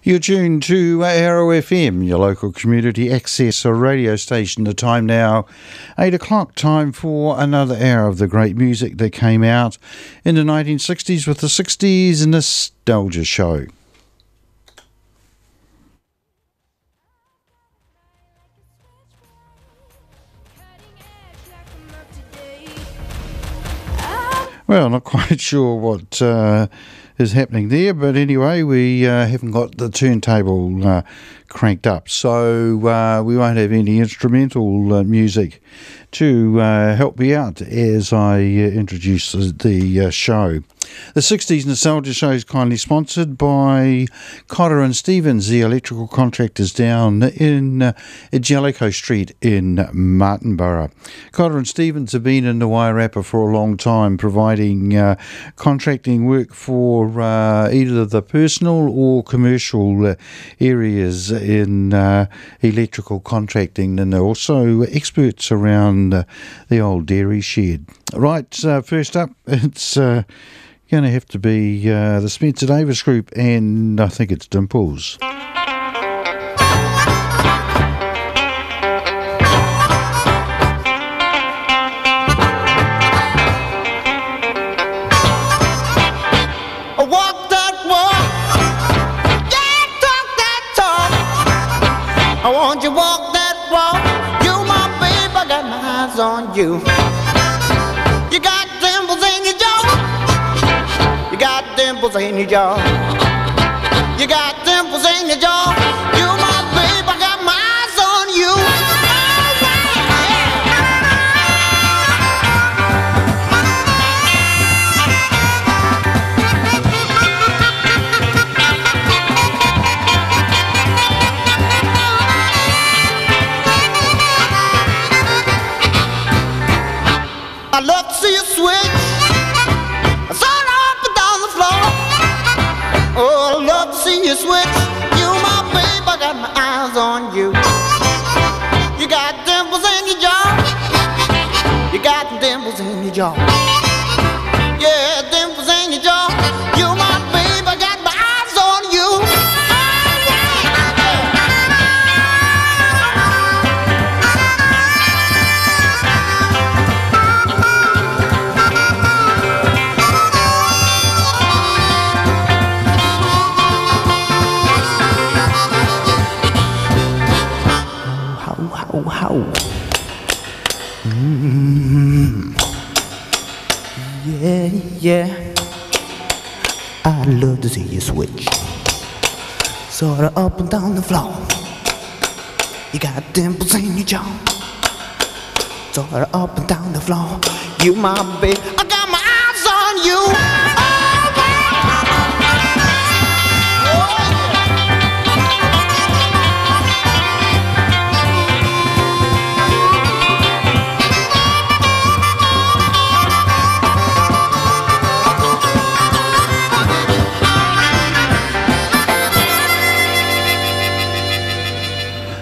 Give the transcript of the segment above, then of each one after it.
You're tuned to Arrow FM, your local community access radio station. The time now, 8 o'clock, time for another hour of the great music that came out in the 1960s with the 60s Nostalgia Show. Well, not quite sure what is happening there, but anyway, we haven't got the turntable cranked up, so we won't have any instrumental music to help me out as I introduce the show. The 60s Nostalgia Show is kindly sponsored by Cotter and Stevens, the electrical contractors down in Jellicoe Street in Martinborough. Cotter and Stevens have been in the Wairarapa for a long time, providing contracting work for either the personal or commercial areas in electrical contracting, and they're also experts around the old dairy shed. Right, first up, it's going to have to be the Spencer Davis Group, and I think it's Dimples. On you. You got dimples in your jaw. You got dimples in your jaw. You got dimples in your jaw. You my babe, I got my eyes on you. I love to see you switch, sort up and down the floor. Oh, I love to see you switch. You my babe, I got my eyes on you. You got dimples in your jaw. You got dimples in your jaw. Yeah, dimples in your jaw. You my babe, I got my eyes on you. How? Yeah. I love to see you switch, sorta up and down the floor. You got dimples in your jaw, sorta up and down the floor. You my babe, I got my eyes on you.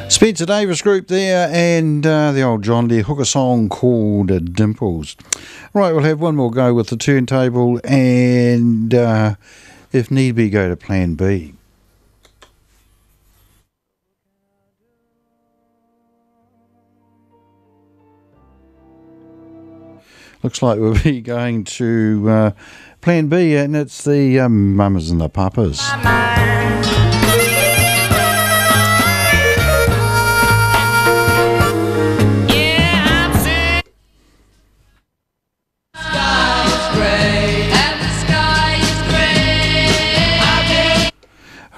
Spencer Davis Group there, and the old John Deere Hooker song called Dimples. Right, we'll have one more go with the turntable, and if need be, go to plan B. Looks like we'll be going to plan B, and it's the Mamas and the Papas.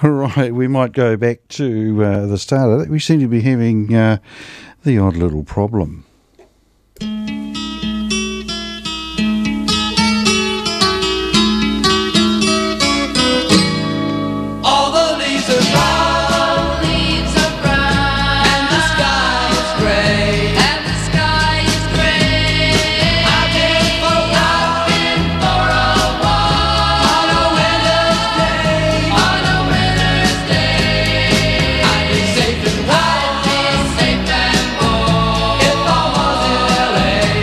Right, we might go back to the start of it. We seem to be having the odd little problem. All the leaves are brown, and the sky is grey, and the sky is grey. I've been for a walk on a winter's day, on a winter's day. I'd be safe and warm if I was in LA.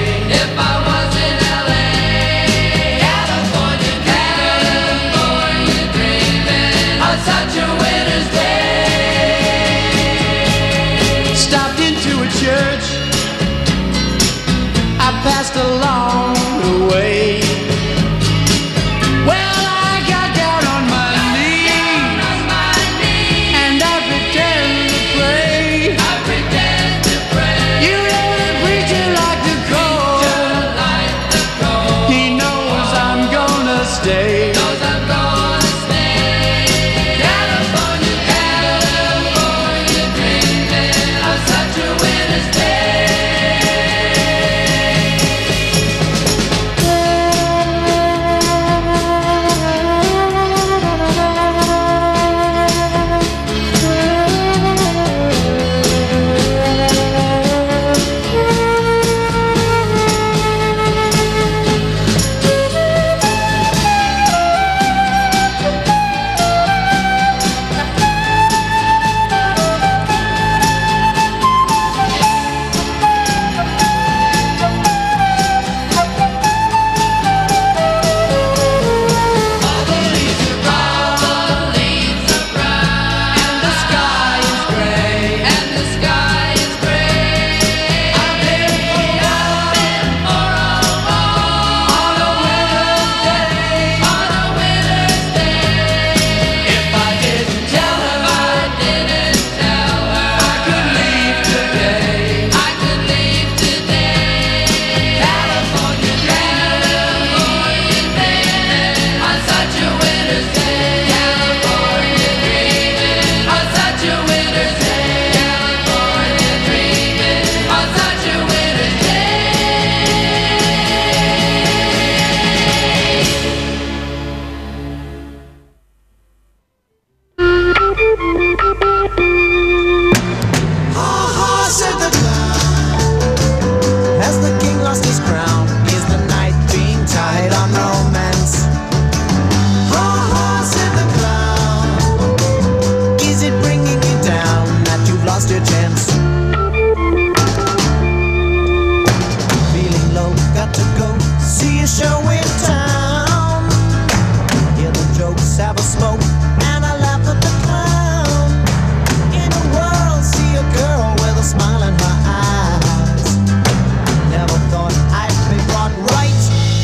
just along the way. Well, I got down on my knees and I pretend to pray. You know the preacher like the cold. He knows I'm gonna stay.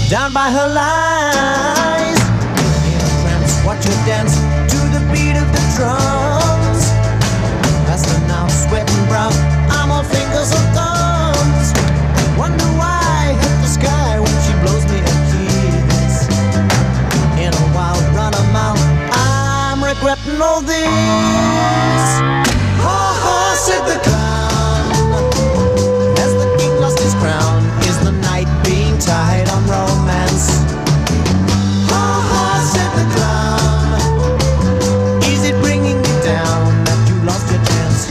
Down by her lies, in a trance, watch her dance to the beat of the drums. Faster now, sweating brown, I'm on fingers and thumbs. Wonder why I hit the sky when she blows me a kiss. In a wild run of mouth, I'm regretting all this. Ha ha, said the clown, as the king lost his crown. Is the night being tied on romance? Ha ha, said the clown. Is it bringing you down that you lost your chance?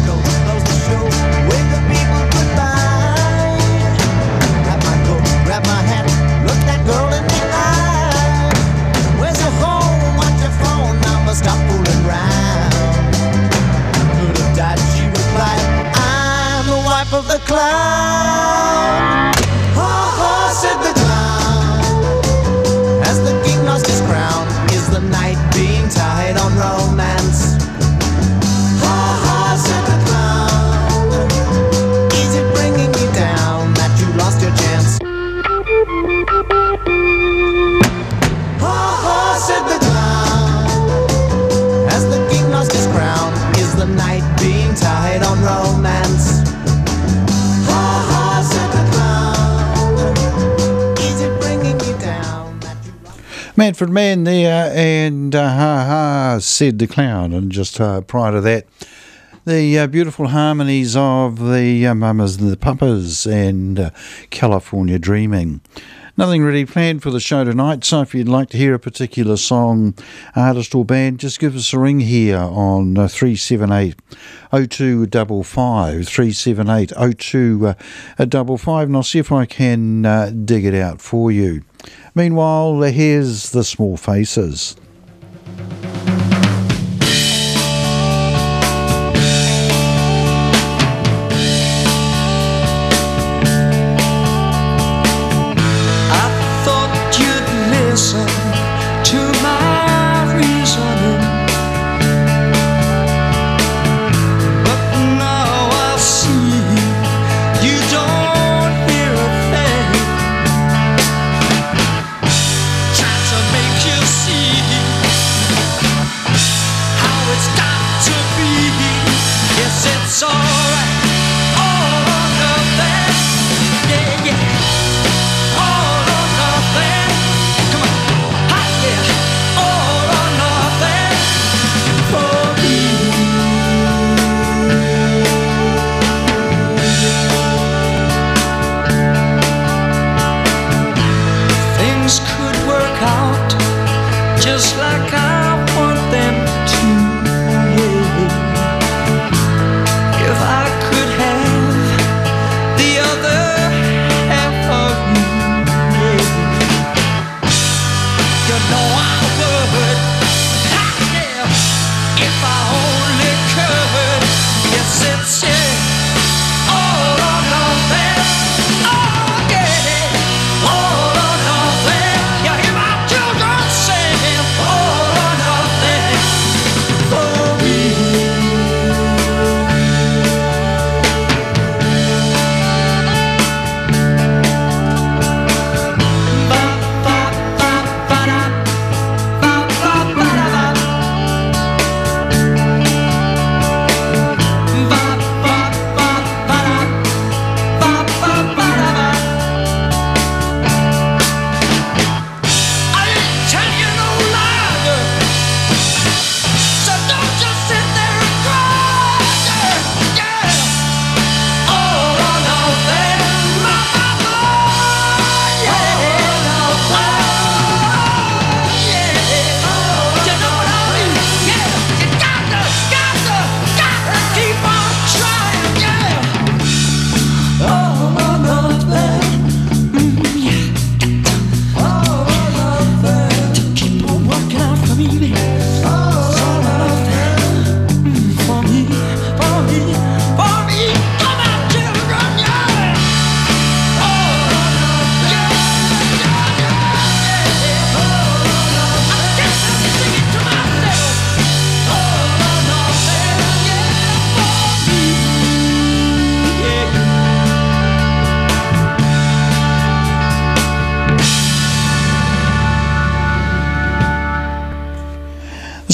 Go close the show, wave the people goodbye. Grab my coat, grab my hat, look that girl in the eye. Where's your home? What's your phone number? Stop fooling round. Could have died, she replied. I'm the wife of the clown. Ha ha, said the clown. As the king lost his crown, is the night being tied on romance? Ha ha, said the clown. Is it bringing you down that you lost your chance? Ha ha, said the clown. As the king lost his crown, is the night being tied on romance? Ha ha, said the clown. Is it bringing you down that you lost? Manfred Mann there, and ha ha, said the clown. And just prior to that, the beautiful harmonies of the Mamas and the Papas and California Dreaming. Nothing really planned for the show tonight, so if you'd like to hear a particular song, artist or band, just give us a ring here on 378 0255, 378 0255, and I'll see if I can dig it out for you. Meanwhile, here's the Small Faces. I thought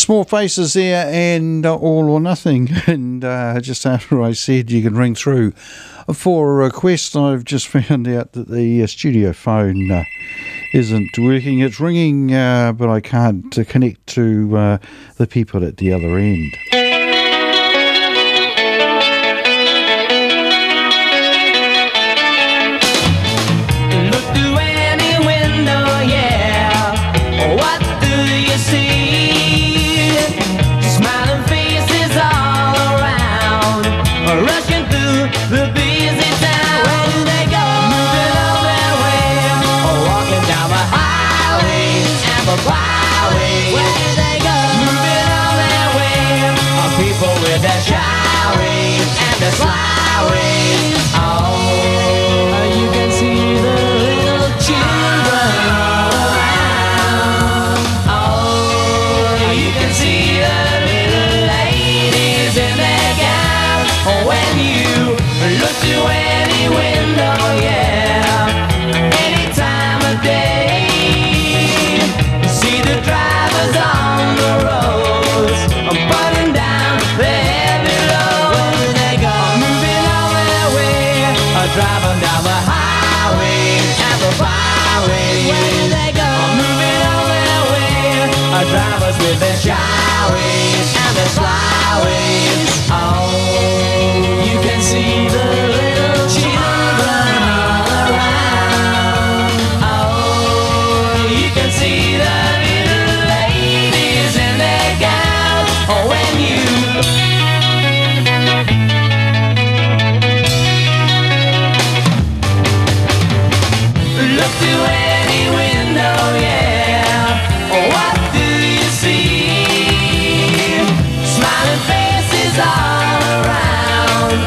Small Faces there and All or Nothing. And just after I said you can ring through for a request, I've just found out that the studio phone isn't working. It's ringing, but I can't connect to the people at the other end. Drivers with their shyways and their flyways. Oh, you can see the little children all around. Oh, you can see the little ladies in their gowns. Oh, when you look through any window, yeah. What do you see? Smiling faces all around,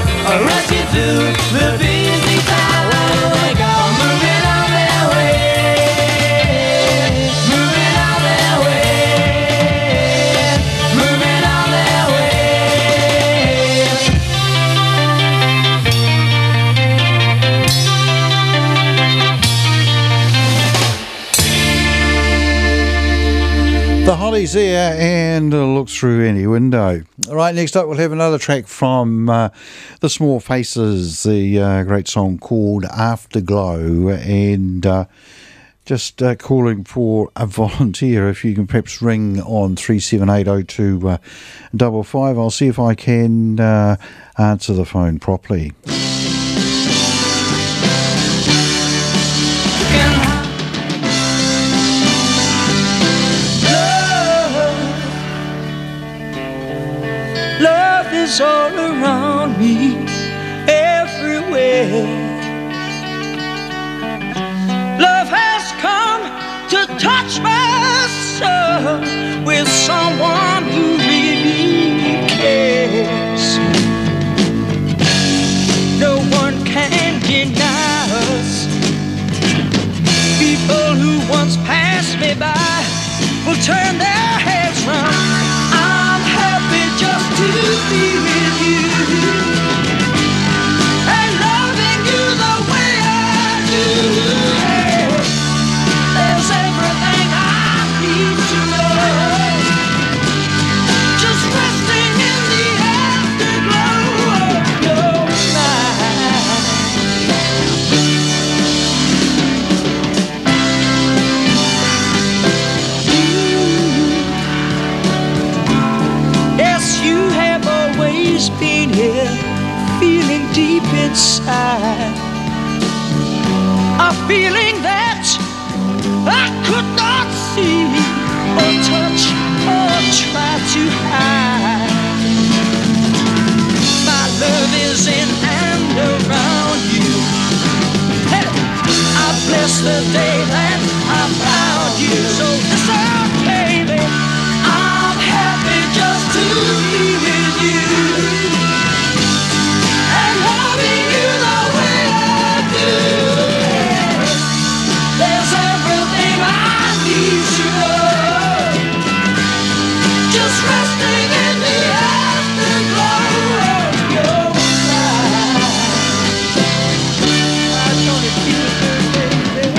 rushing through the busy town. They go moving on their way, moving on their way, moving on their way. The Hollies there and look through any window. All right, next up we'll have another track from the Small Faces, the great song called Afterglow, and just calling for a volunteer. If you can perhaps ring on 3780255, I'll see if I can answer the phone properly. Love is all around me, everywhere. Love has come to touch my soul with someone who really cares. No one can deny us. People who once passed me by will turn their heads round. I'm happy just to be with you and loving you the way I do. There's everything I need to know, just resting in the afterglow of your night. Yes, you have always been here, feeling deep inside, a feeling that I could not see or touch or try to hide. My love is in and around you. Hey, I bless the day that I found you. So listen, baby, I'm happy just to be with you and loving you the way I do. There's everything I need to know, just resting in the afterglow of your light. I don't feel good, baby.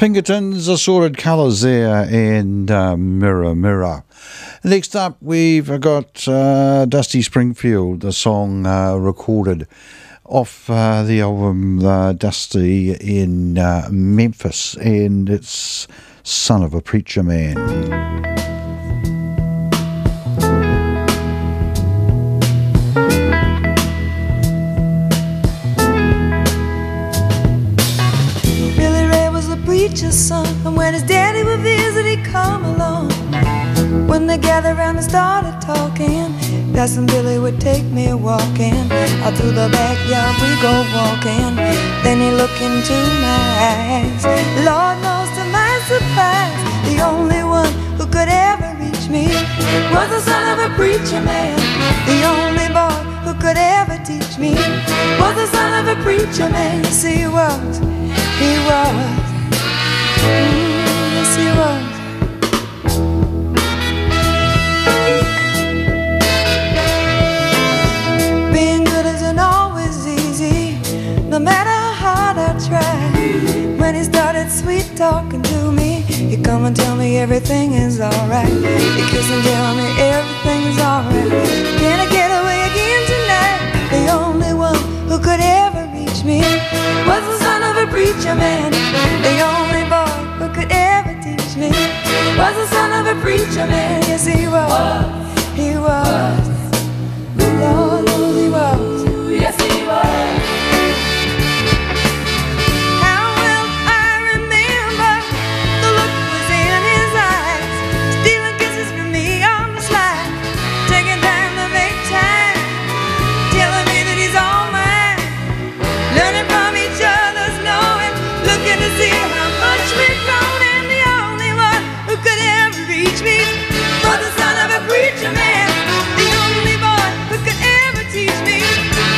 Pinkertons, Assorted Colours there, and Mirror, Mirror. Next up, we've got Dusty Springfield, the song recorded off the album Dusty in Memphis, and it's Son of a Preacher Man. Preacher's son, and when his daddy would visit, he'd come along. When they gathered around and started talking, Cousin Billy would take me walking. Out through the backyard we go walking. Then he looked into my eyes. Lord knows to my surprise, the only one who could ever reach me was the son of a preacher man. The only boy who could ever teach me was the son of a preacher man. Yes, he was. He was. Yes, he was. Being good isn't always easy, no matter how hard I try. When he started sweet talking to me, he'd come and tell me everything is alright. He'd kiss and tell me everything is alright. Can I get away again tonight? The only one who could ever reach me was the son of a preacher man. The only boy who could ever teach me was the son of a preacher man. Yes, he was. He was. Lord knows he was. Yes, he was. How will I remember the look was in his eyes, stealing kisses from me on the slide, taking time to make time, telling me that he's all mine, learning from each other's knowing, looking to see how much we've grown. And the only one who could ever reach me was the son of a preacher man. The only boy who could ever teach me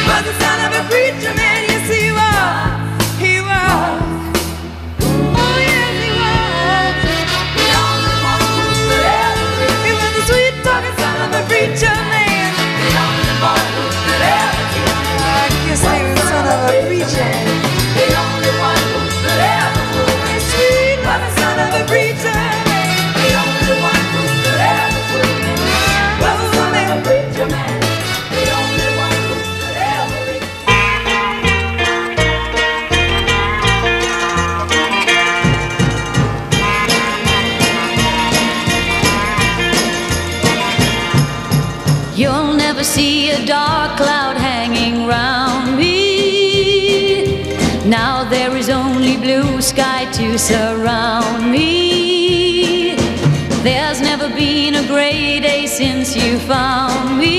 was the son of a preacher man. Yes, he was. He was. Oh, yes, he was. The only one who could ever reach me. He was the sweet talking son of a preacher man. The only boy who could ever teach me. I guess he was the son of a preacher. The only one who could ever fool me. Sweet was the son of a preacher. The only one who could ever fool me was the son of a preacher man. The only one who could ever reach me. You'll never see a dark cloud hanging round me. Now there is only blue sky to surround me. There's never been a gray day since you found me.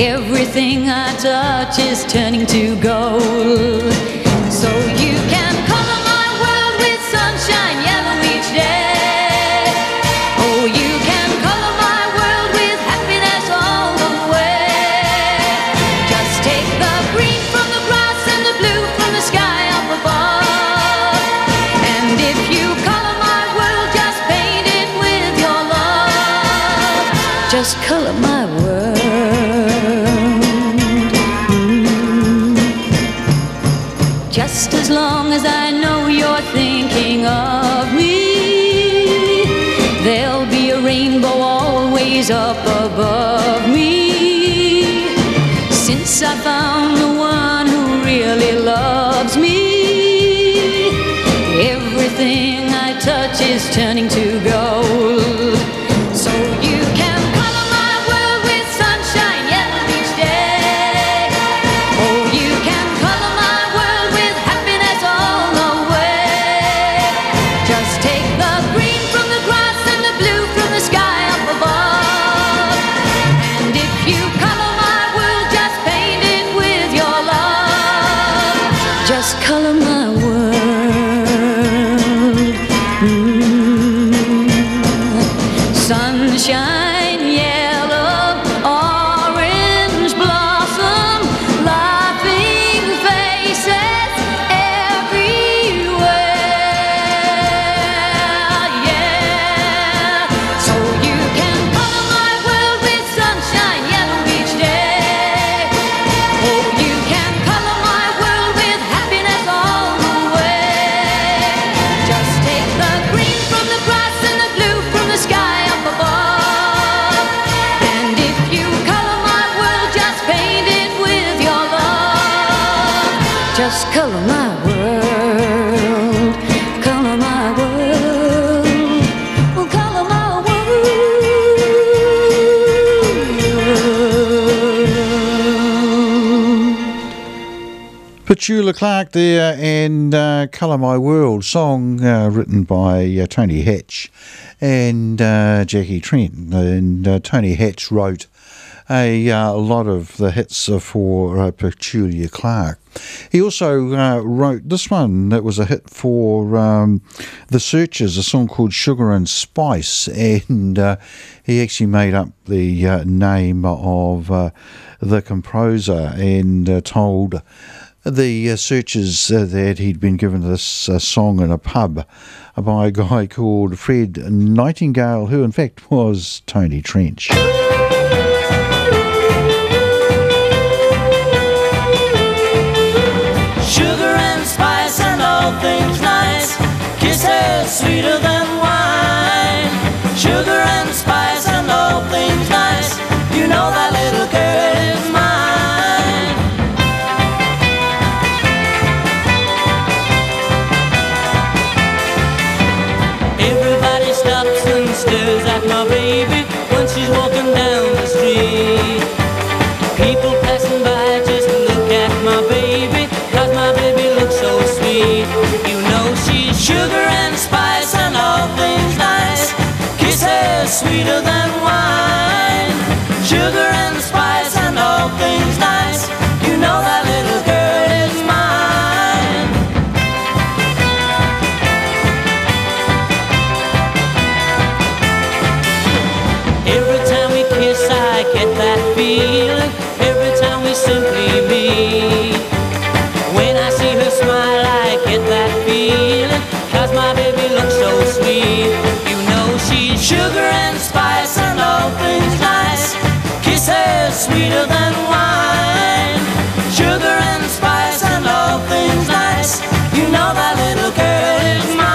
Everything I touch is turning to gold. So you can color my world with sunshine yellow each day. Oh, you can color my world with happiness all the way. Just take the green from the grass and the blue from the sky up above. And if you color my world, just paint it with your love. Just color my world. Just as long as I know you're thinking of me, there'll be a rainbow always up above me. Since I found the one who really loves me, everything I touch is turning to gold. So you can color my world with sunshine yellow each day. Oh, you can color my world with happiness all the way. Just take the green from the grass and the blue from the sky up above. And if you color my world, just paint it with your love. Just color my world. Sunshine, yellow, orange blossom, laughing faces everywhere. Yeah. So you can color my world with sunshine yellow each day. Oh, you can color my world with happiness all the Just color my world, color my world, oh, color my world. Petula Clark there, and Colour My World, song written by Tony Hatch and Jackie Trent. And Tony Hatch wrote a lot of the hits for Petula Clark. He also wrote this one that was a hit for The Searchers, a song called Sugar and Spice, and he actually made up the name of the composer and told the Searchers that he'd been given this song in a pub by a guy called Fred Nightingale, who in fact was Tony Trench. Sugar and spice and all things nice, kisses sweeter than wine. Sugar and spice and all things nice, you know that little girl is mine. Everybody stops and stares at my baby when she's walking down the street. People passing by just look at my baby, 'cause my baby looks so sweet. You know she's sugar and spice and all things nice, kisses sweeter than wine. Sugar and spice and all things nice, you know that little girl is mine. Every time we kiss I get that feeling, every time we simply meet. When I see her smile I get that feeling, 'cause my baby looks so sweet. You know she's sugar and spice and all things nice, kisses sweeter than wine. Sugar and spice and all things nice, you know that little girl is mine.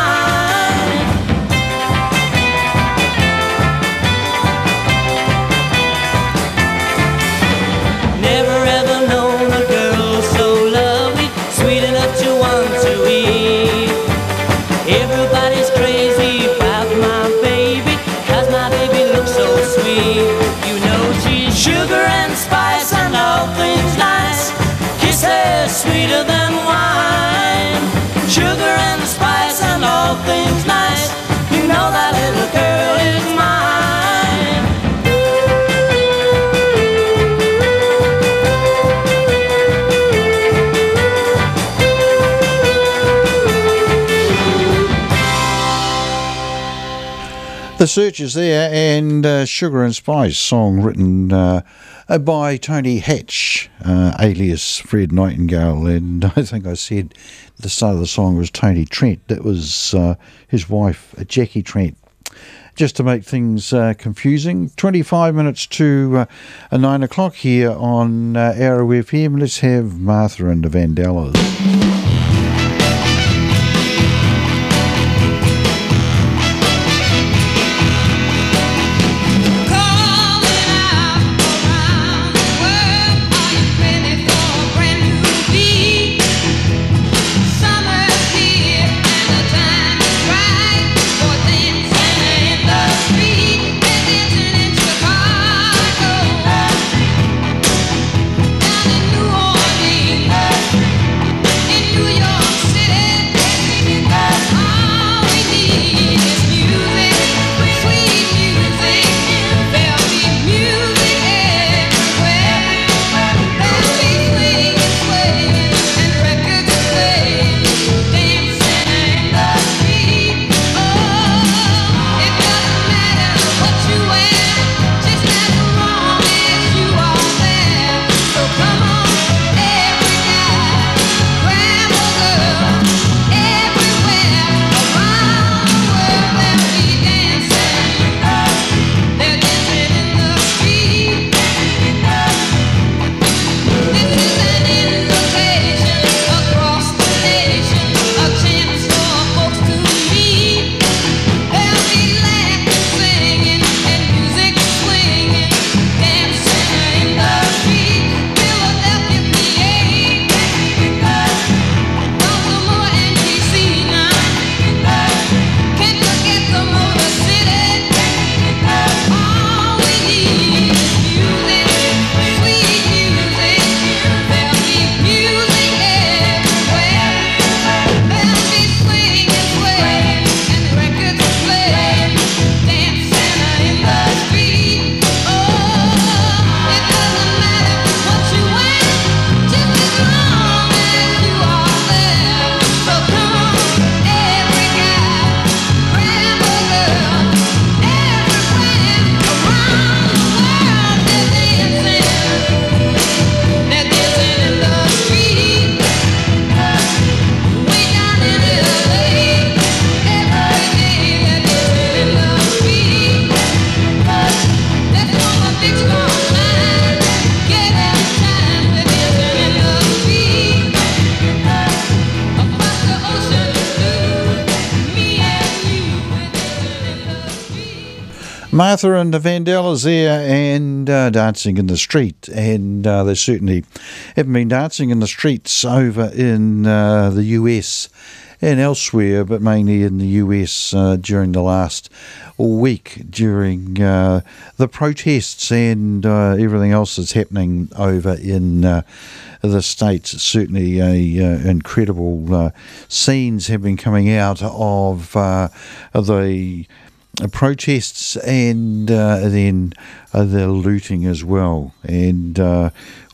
Never ever known a girl so lovely, sweet enough to want to eat. Everybody's crazy about my baby, 'cause my baby looks so sweet. You know she's sugar and spice and all things nice, kisses sweeter than wine. Sugar and spice and all things nice, you know that little girl is mine. The Searchers there, and Sugar and Spice, song written by Tony Hatch, alias Fred Nightingale, and I think I said the start of the song was Tony Trent. That was his wife, Jackie Trent. Just to make things confusing, 25 minutes to 9 o'clock here on Arrow FM. Let's have Martha and the Vandellas. New Orleans. Martha and the Vandellas there and dancing in the street, and they certainly haven't been dancing in the streets over in the US and elsewhere, but mainly in the US during the last week during the protests and everything else that's happening over in the States. Certainly incredible scenes have been coming out of the protests and then the looting as well, and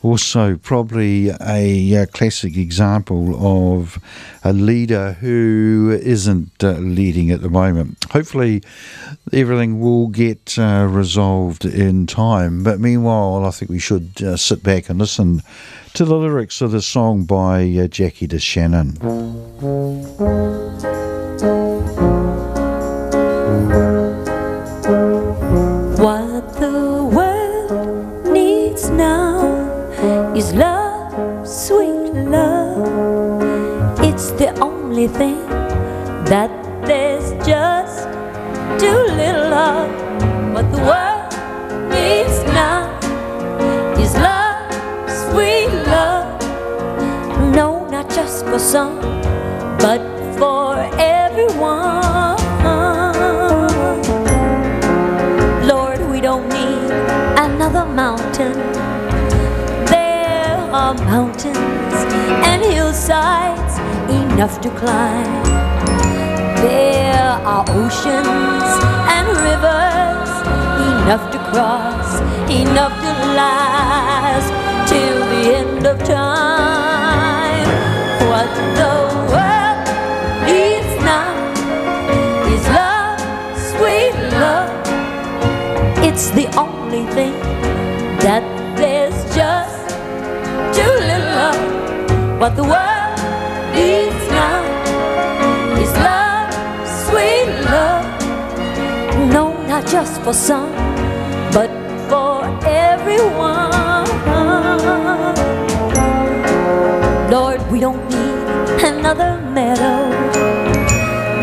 also probably a classic example of a leader who isn't leading at the moment. Hopefully everything will get resolved in time, but meanwhile I think we should sit back and listen to the lyrics of the song by Jackie DeShannon. What the world needs now is love, sweet love. It's the only thing that there's just too little of. What the world needs now is love, sweet love. No, not just for some, but for everyone. Don't need another mountain. There are mountains and hillsides enough to climb. There are oceans and rivers enough to cross, enough to last till the end of time. What the world needs now is love, sweet love. It's the only thing that there's just too little of. What the world needs now is love, sweet love. No, not just for some, but for everyone. Lord, we don't need another meadow.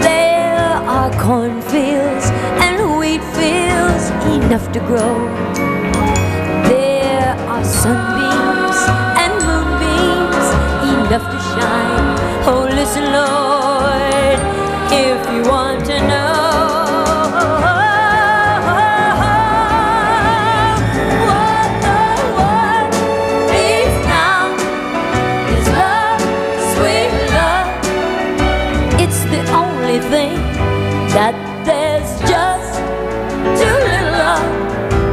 There are cornfields and wheat fields enough to grow. There are sunbeams and moonbeams enough to shine. Oh, listen, Lord, if you want to know what the world needs now is love, sweet love. It's the only thing that there's just too little of.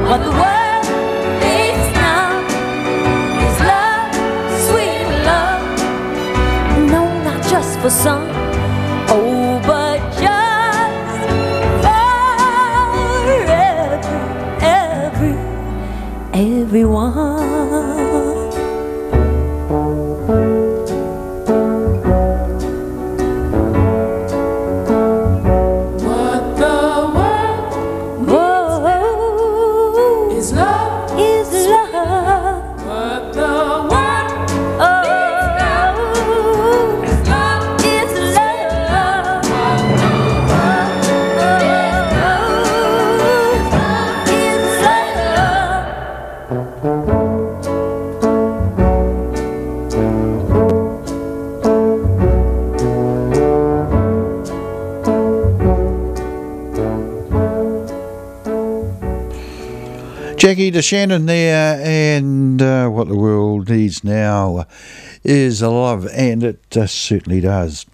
What the world needs now is love, sweet love. No, not just for some, oh, but just for everyone. Jackie DeShannon there, and what the world needs now is a love, and it certainly does.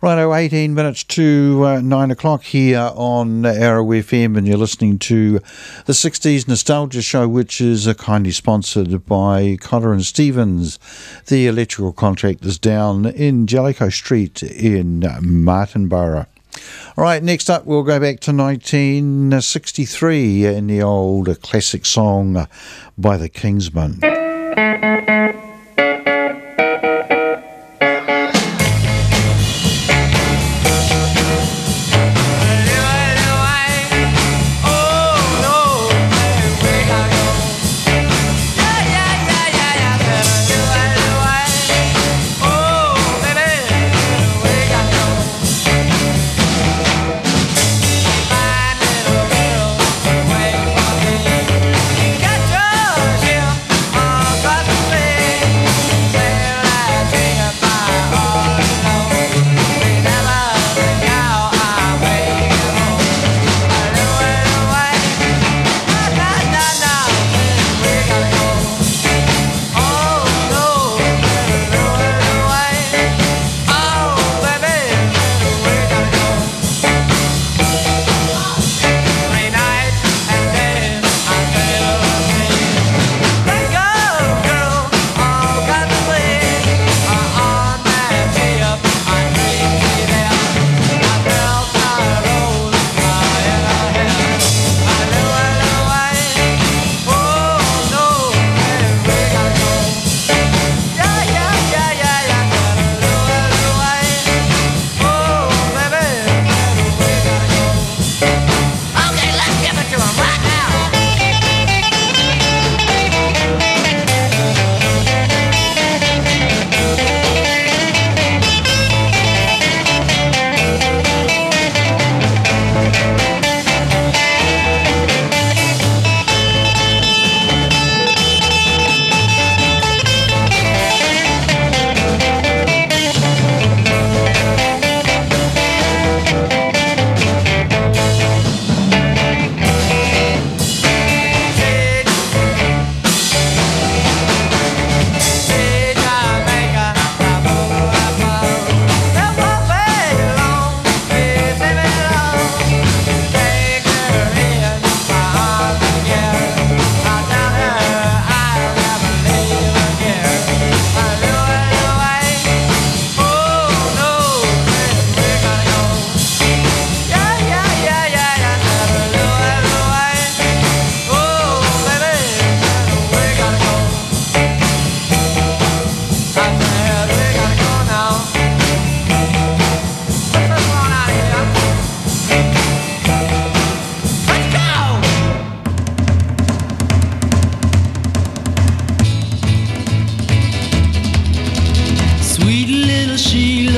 Righto, 18 minutes to 9 o'clock here on Arrow FM, and you're listening to the 60s Nostalgia Show, which is kindly sponsored by Cotter and Stevens, the electrical contractors down in Jellicoe Street in Martinborough. All right, next up we'll go back to 1963 in the old classic song by the Kingsmen. Way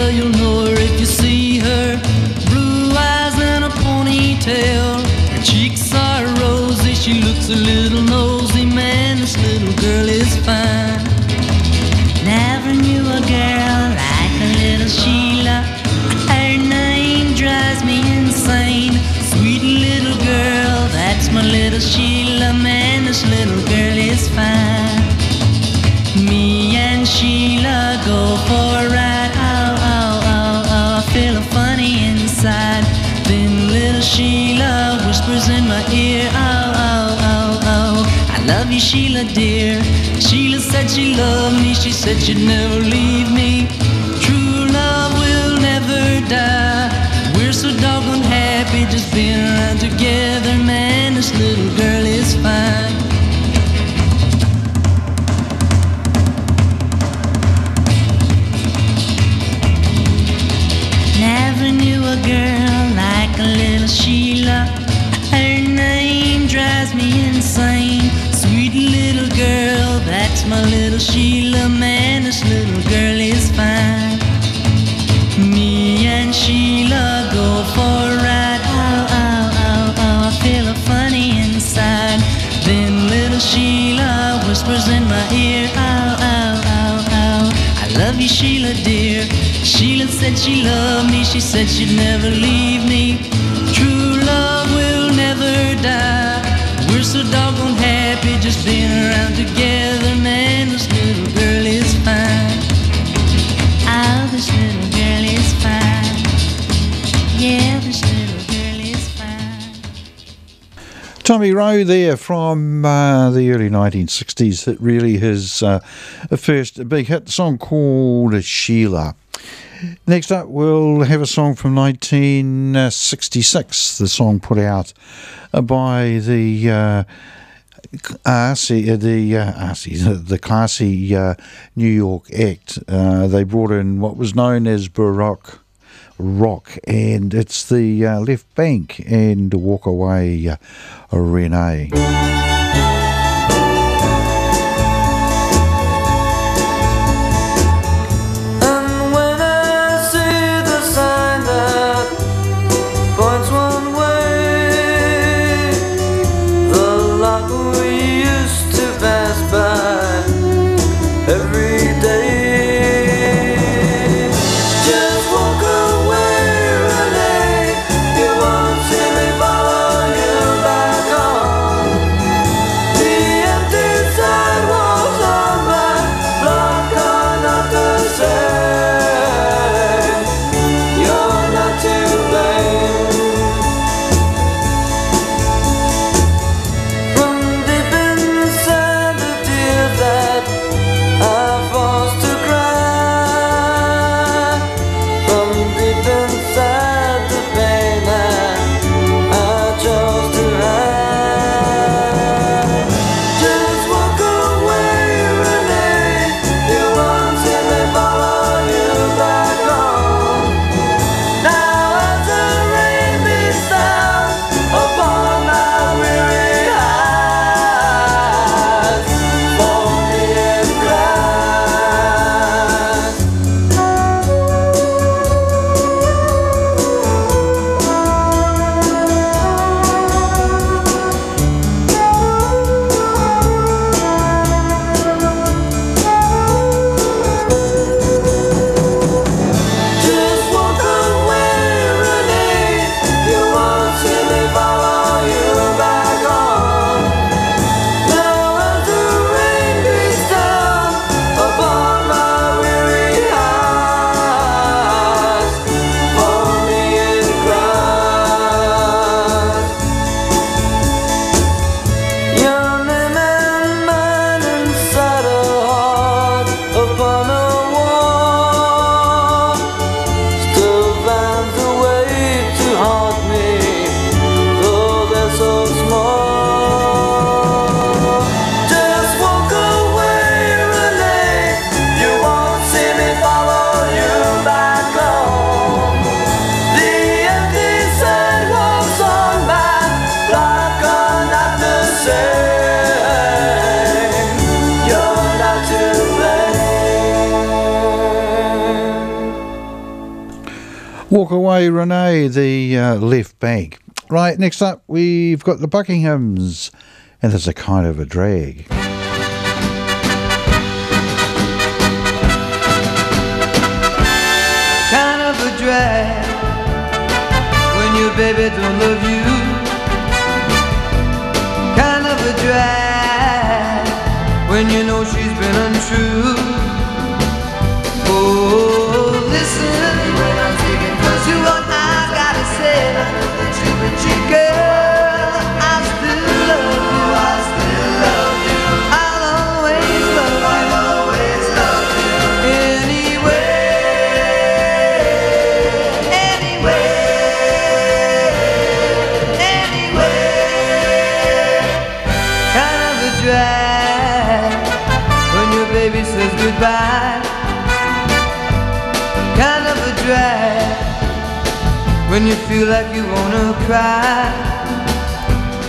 Sheila, you'll know her if you see her. Blue eyes and a ponytail, her cheeks are rosy, she looks a little nosy. Man, this little girl is fine. Never knew a girl like a little Sheila. Her name drives me insane. Sweet little girl, that's my little Sheila. Man, this little girl is fine. Me and Sheila go for a ride. Oh, oh, oh, oh, I feel funny inside. Then little Sheila whispers in my ear. Oh, oh, oh, oh, I love you, Sheila, dear. Sheila said she loved me. She said she'd never leave me. True love will never die. We're so doggone happy just being around together. Man, this little girl is fine. Never knew a girl like a little Sheila. Her name drives me insane. Sweet little girl, that's my little Sheila. Man, this little girl is fine. Me and Sheila go for a ride. Oh, oh, oh, oh, I feel funny inside. Then little Sheila whispers in my ear. Oh, oh, oh, oh, I love you, Sheila, dear. Sheila said she loved me. She said she'd never leave me. True love will never die. We're so doggone happy just being around together. Man, this little girl is fine. Oh, this little girl is fine. Yeah, this little girl is fine. Tommy Rowe there from the early 1960s. It really his first big hit, the song called Sheila. Next up, we'll have a song from 1966, the song put out by the classy New York act. They brought in what was known as Baroque rock, and it's the Left Bank and Walk Away Renee. Walk Away Renee, the left bank. Right, next up we've got the Buckinghams, and there's a kind of a drag. Kind of a drag when your baby don't love you. Kind of a drag when you know she's been untrue. Oh, listen to what I gotta say. Girl, I still love you. I still love you. I'll always love you. I'll always love you. Anyway. Kind of a drag when your baby says goodbye. Kind of a drag when you feel like you wanna cry.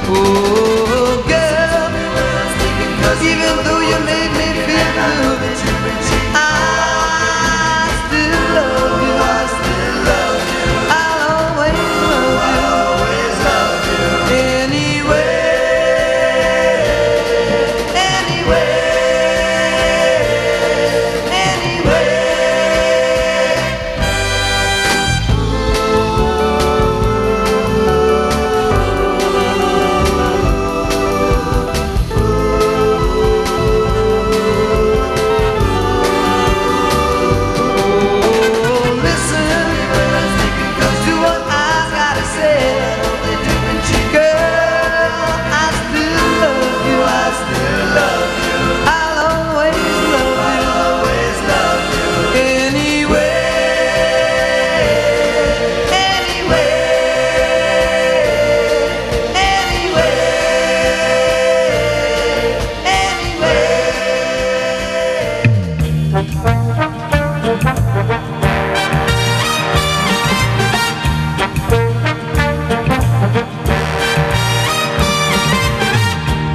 Oh, girl, even though you made me feel blue, I still love you. I still love you. I'll always love you. Anyway.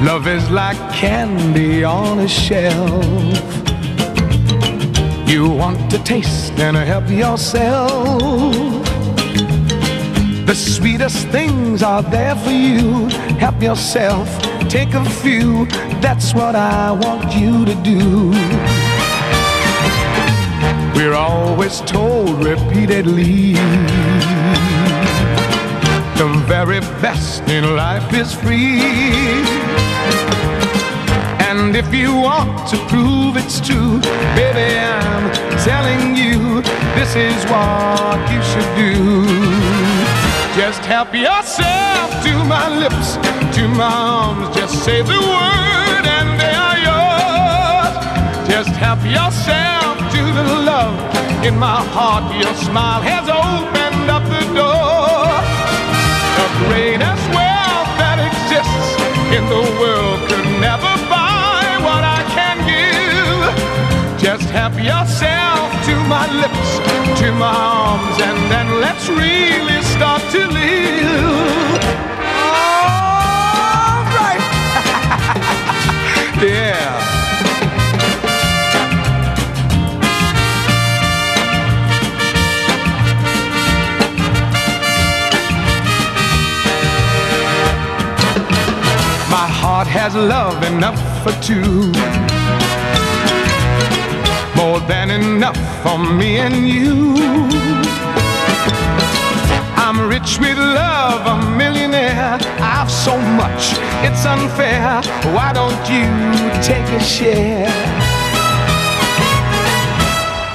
Love is like candy on a shelf. You want to taste and help yourself. The sweetest things are there for you. Help yourself, take a few. That's what I want you to do. We're always told repeatedly the very best in life is free. And if you want to prove it's true, baby, I'm telling you, this is what you should do. Just help yourself to my lips, to my arms. Just say the word and they are yours. Just help yourself to the love in my heart. Your smile has opened up the door. The greatest wealth that exists in the world could never buy what I can give. Just help yourself to my lips, to my arms, and then let's really start to live. All right. Yeah. My heart has love enough for two, more than enough for me and you. I'm rich with love, a millionaire. I've so much, it's unfair. Why don't you take a share?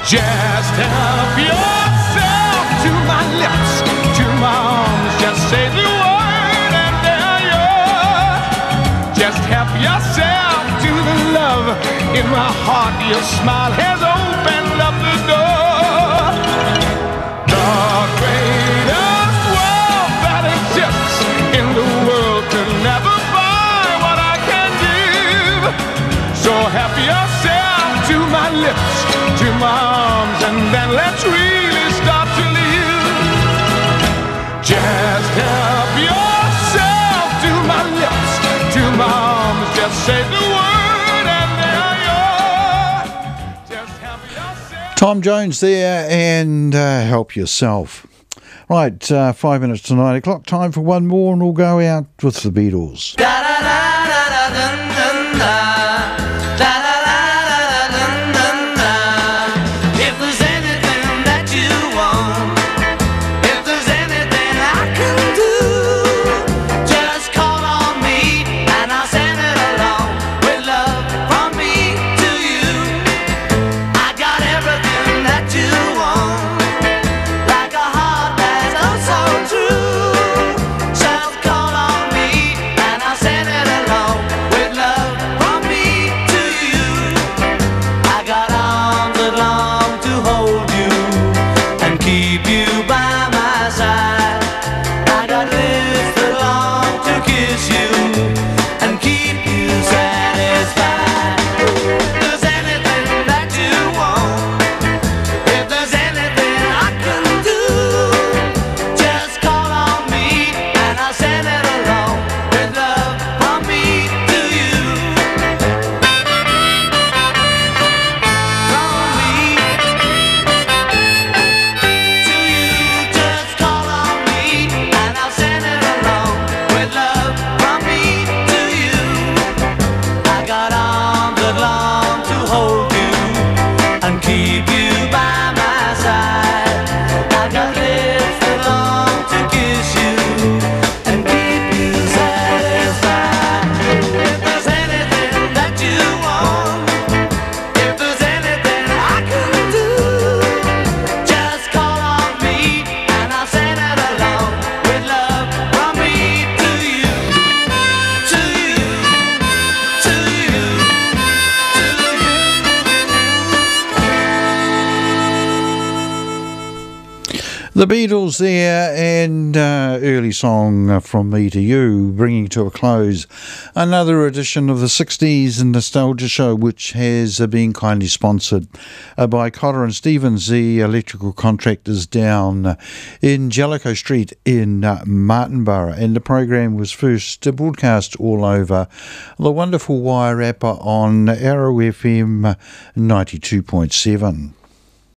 Just help yourself to my lips, to my arms. Just say the word and there you're. Just help yourself to the love in my heart. Your smile has opened up the door. The greatest wealth that exists in the world could never buy what I can give. So help yourself to my lips, to my arms, and then let's really start to live. Just help yourself to my lips, to my arms. Just say the word and they are yours. Just help yourself. Tom Jones there, and help yourself. Right, 5 minutes to 9 o'clock. Time for one more, and we'll go out with the Beatles. If there's anything that you want, if there's anything I can do, just call on me and I'll send it along with love from me to you. I got everything that you want, like a heart that's oh so true. Just call on me and I'll send it along with love from me to you. I got arms that long to hold you and keep you by my side. I got lips that long to kiss you and keep you satisfied. If there's anything that you want, if there's anything I can do, just call on me and I'll send it along with love from me to you. From me to you, just call on me and I'll send it along with love from me to you. I got arms that long to hold you and keep you by my side. I got lips that long to kiss you and keep you satisfied. If there's anything that you want, if there's anything I can do, just call on me and I'll send it along with love from me to you, to you, to you, to you. The Beatles there, and early song from me to you, bringing to a close another edition of the 60s Nostalgia Show, which has been kindly sponsored by Cotter and Stevens, the electrical contractors down in Jellicoe Street in Martinborough. And the program was first broadcast all over the wonderful Wairarapa on Arrow FM 92.7.